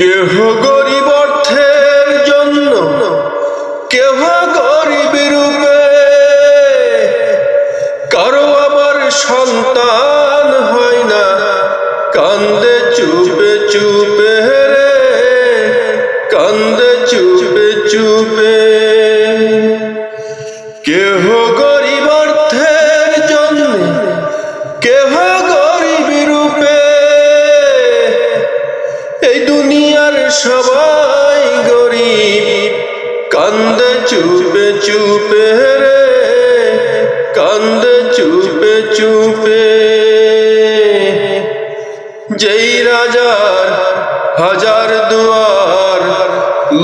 কেহ গরিব অর্থের জন্য, কেহ গরিব রূপে, কারো আবার সন্তান হয় না, কান্দে চুপে চুপে রে, কান্দে চুপে চুপে। কেহ গরিব অর্থের জন্য, কেহ গরিব রূপে, এই দুনিয়ার সবাই গরিব, কান্দে চুপে চুপে রে, কান্দে চুপে চুপে। যেই রাজার হাজার দুয়ার,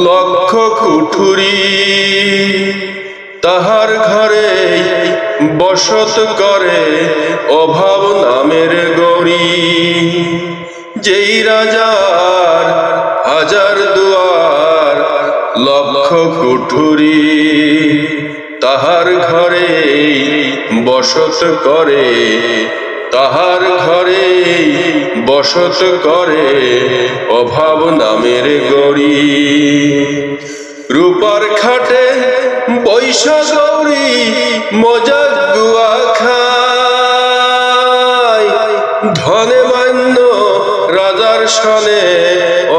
লক্ষ কুঠুরি, তাহার ঘরে বসত করে অভাব নামের গরি। যেই রাজার হাজার দুয়ার, লক্ষ কুঠুরি, তাহার ঘরে বসত করে, তাহার ঘরে বসত করে অভাব নামের গরি। রূপার খাটে বৈশা গৌরী মজাক গুয়া খায়, ধনে মান্য রাজার সনে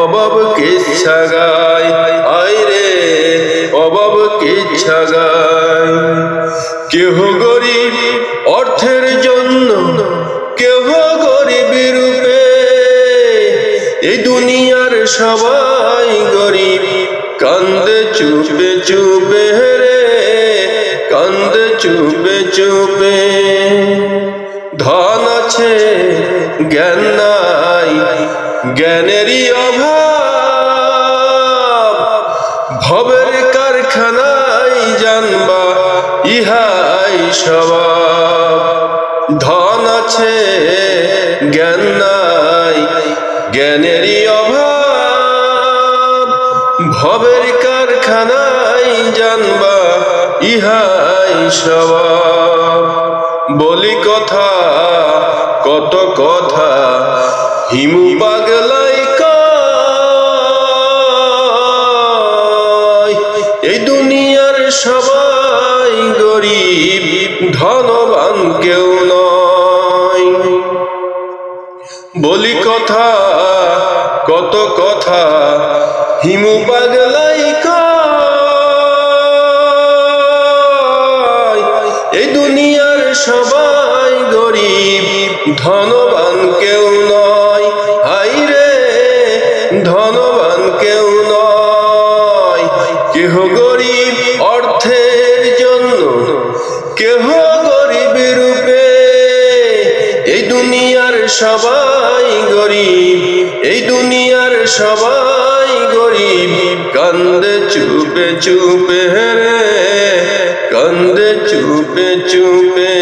অভাব কিচ্ছা গায়, আয় রে অভাব কিচ্ছা গায়। কেহ গরিব অর্থের জন্য, কেহ গরিব রূপে, এই দুনিয়ার সবাই গরিব, কান্দে চুপে চুপে রে, কান্দে চুপে চুপে। ধন আছে জ্ঞান নাই, জ্ঞানেরই অভাব, ভবের কারখানায় জানবা ইহাই স্বভাব। ধন আছে জ্ঞান নাই, জ্ঞানেরই অভাব, ভবের কারখানায় জানবা ইহাই স্বভাব। বলি কথা কত কথা, হিমু পাগলাই কয়, এই দুনিয়ার সবাই গরিব, ধনবান কেউ নয়। বলি কথা কত কথা, হিমু পাগলাই কয়, এই দুনিয়ার সবাই গরিব, ধনবান কেউ নয়, হাই রে ধনবান কেউ নয়। কেহ গরিব অর্থের জন্য, কেহ গরিব রূপে, এই দুনিয়ার সবাই গরিব, এই দুনিয়ার সবাই গরিব, কান্দে চুপে চুপে রে, কান্দে চুপে চুপে।